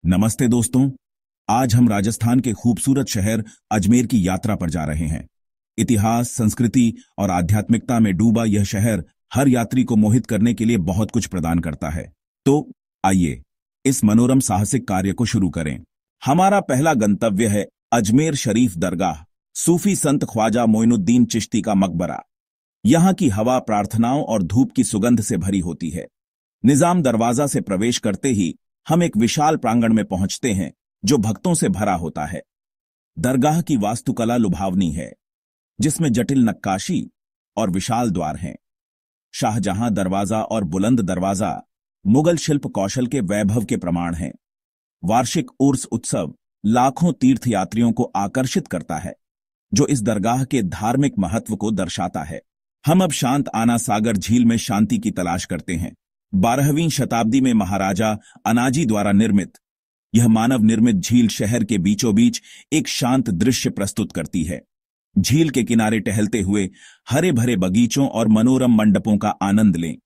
नमस्ते दोस्तों। आज हम राजस्थान के खूबसूरत शहर अजमेर की यात्रा पर जा रहे हैं। इतिहास, संस्कृति और आध्यात्मिकता में डूबा यह शहर हर यात्री को मोहित करने के लिए बहुत कुछ प्रदान करता है। तो आइए इस मनोरम साहसिक कार्य को शुरू करें। हमारा पहला गंतव्य है अजमेर शरीफ दरगाह, सूफी संत ख्वाजा मोइनुद्दीन चिश्ती का मकबरा। यहाँ की हवा प्रार्थनाओं और धूप की सुगंध से भरी होती है। निजाम दरवाजा से प्रवेश करते ही हम एक विशाल प्रांगण में पहुंचते हैं जो भक्तों से भरा होता है। दरगाह की वास्तुकला लुभावनी है, जिसमें जटिल नक्काशी और विशाल द्वार हैं। शाहजहां दरवाजा और बुलंद दरवाजा मुगल शिल्प कौशल के वैभव के प्रमाण हैं। वार्षिक उर्स उत्सव लाखों तीर्थयात्रियों को आकर्षित करता है, जो इस दरगाह के धार्मिक महत्व को दर्शाता है। हम अब शांत आना सागर झील में शांति की तलाश करते हैं। 12वीं शताब्दी में महाराजा अनाजी द्वारा निर्मित यह मानव निर्मित झील शहर के बीचों बीच एक शांत दृश्य प्रस्तुत करती है। झील के किनारे टहलते हुए हरे भरे बगीचों और मनोरम मंडपों का आनंद लें।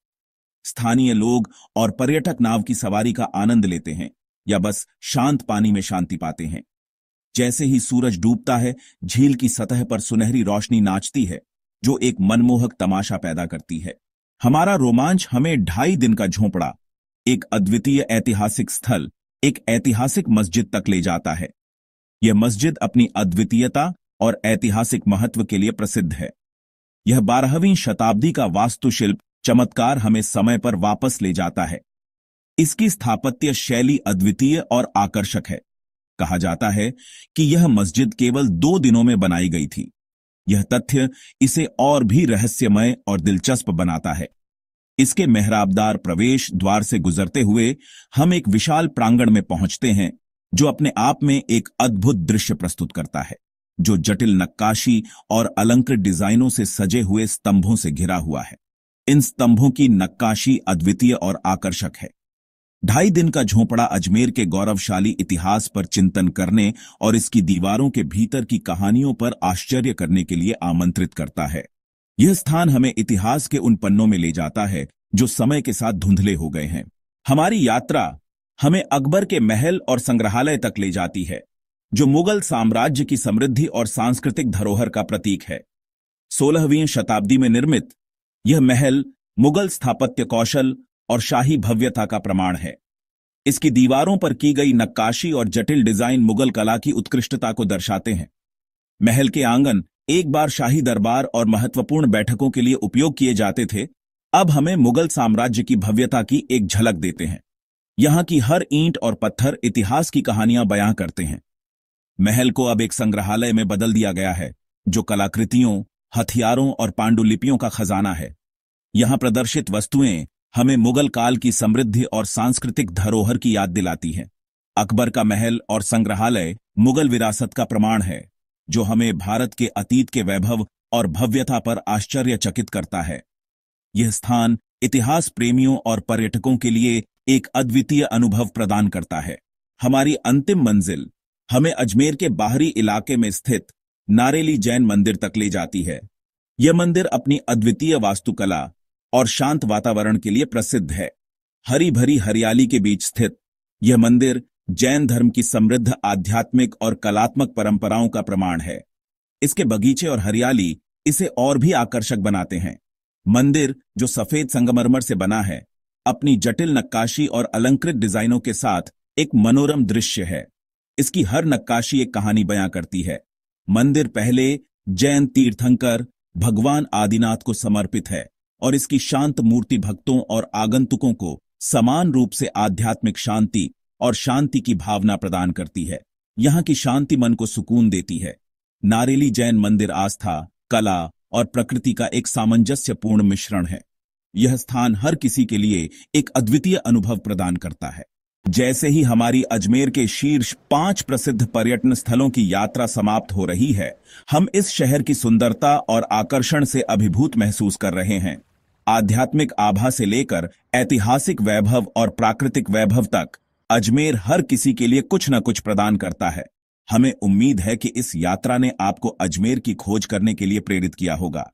स्थानीय लोग और पर्यटक नाव की सवारी का आनंद लेते हैं या बस शांत पानी में शांति पाते हैं। जैसे ही सूरज डूबता है, झील की सतह पर सुनहरी रोशनी नाचती है, जो एक मनमोहक तमाशा पैदा करती है। हमारा रोमांच हमें 2.5 दिन का झोंपड़ा, एक अद्वितीय ऐतिहासिक स्थल, एक ऐतिहासिक मस्जिद तक ले जाता है। यह मस्जिद अपनी अद्वितीयता और ऐतिहासिक महत्व के लिए प्रसिद्ध है। यह 12वीं शताब्दी का वास्तुशिल्प चमत्कार हमें समय पर वापस ले जाता है। इसकी स्थापत्य शैली अद्वितीय और आकर्षक है। कहा जाता है कि यह मस्जिद केवल 2 दिनों में बनाई गई थी। यह तथ्य इसे और भी रहस्यमय और दिलचस्प बनाता है। इसके मेहराबदार प्रवेश द्वार से गुजरते हुए हम एक विशाल प्रांगण में पहुंचते हैं, जो अपने आप में एक अद्भुत दृश्य प्रस्तुत करता है, जो जटिल नक्काशी और अलंकृत डिजाइनों से सजे हुए स्तंभों से घिरा हुआ है। इन स्तंभों की नक्काशी अद्वितीय और आकर्षक है। 2.5 दिन का झोंपड़ा अजमेर के गौरवशाली इतिहास पर चिंतन करने और इसकी दीवारों के भीतर की कहानियों पर आश्चर्य करने के लिए आमंत्रित करता है। यह स्थान हमें इतिहास के उन पन्नों में ले जाता है जो समय के साथ धुंधले हो गए हैं। हमारी यात्रा हमें अकबर के महल और संग्रहालय तक ले जाती है, जो मुगल साम्राज्य की समृद्धि और सांस्कृतिक धरोहर का प्रतीक है। 16वीं शताब्दी में निर्मित यह महल मुगल स्थापत्य कौशल और शाही भव्यता का प्रमाण है। इसकी दीवारों पर की गई नक्काशी और जटिल डिजाइन मुगल कला की उत्कृष्टता को दर्शाते हैं। महल के आंगन एक बार शाही दरबार और महत्वपूर्ण बैठकों के लिए उपयोग किए जाते थे, अब हमें मुगल साम्राज्य की भव्यता की एक झलक देते हैं। यहां की हर ईंट और पत्थर इतिहास की कहानियां बयां करते हैं। महल को अब एक संग्रहालय में बदल दिया गया है, जो कलाकृतियों, हथियारों और पांडुलिपियों का खजाना है। यहां प्रदर्शित वस्तुएं हमें मुगल काल की समृद्धि और सांस्कृतिक धरोहर की याद दिलाती है। अकबर का महल और संग्रहालय मुगल विरासत का प्रमाण है, जो हमें भारत के अतीत के वैभव और भव्यता पर आश्चर्यचकित करता है। यह स्थान इतिहास प्रेमियों और पर्यटकों के लिए एक अद्वितीय अनुभव प्रदान करता है। हमारी अंतिम मंजिल हमें अजमेर के बाहरी इलाके में स्थित नारेली जैन मंदिर तक ले जाती है। यह मंदिर अपनी अद्वितीय वास्तुकला और शांत वातावरण के लिए प्रसिद्ध है। हरी भरी हरियाली के बीच स्थित यह मंदिर जैन धर्म की समृद्ध आध्यात्मिक और कलात्मक परंपराओं का प्रमाण है। इसके बगीचे और हरियाली इसे और भी आकर्षक बनाते हैं। मंदिर, जो सफेद संगमरमर से बना है, अपनी जटिल नक्काशी और अलंकृत डिजाइनों के साथ एक मनोरम दृश्य है। इसकी हर नक्काशी एक कहानी बयां करती है। मंदिर पहले जैन तीर्थंकर भगवान आदिनाथ को समर्पित है और इसकी शांत मूर्ति भक्तों और आगंतुकों को समान रूप से आध्यात्मिक शांति और शांति की भावना प्रदान करती है। यहाँ की शांति मन को सुकून देती है। नारेली जैन मंदिर आस्था, कला और प्रकृति का एक सामंजस्यपूर्ण मिश्रण है। यह स्थान हर किसी के लिए एक अद्वितीय अनुभव प्रदान करता है। जैसे ही हमारी अजमेर के शीर्ष 5 प्रसिद्ध पर्यटन स्थलों की यात्रा समाप्त हो रही है, हम इस शहर की सुंदरता और आकर्षण से अभिभूत महसूस कर रहे हैं। आध्यात्मिक आभा से लेकर ऐतिहासिक वैभव और प्राकृतिक वैभव तक, अजमेर हर किसी के लिए कुछ न कुछ प्रदान करता है। हमें उम्मीद है कि इस यात्रा ने आपको अजमेर की खोज करने के लिए प्रेरित किया होगा।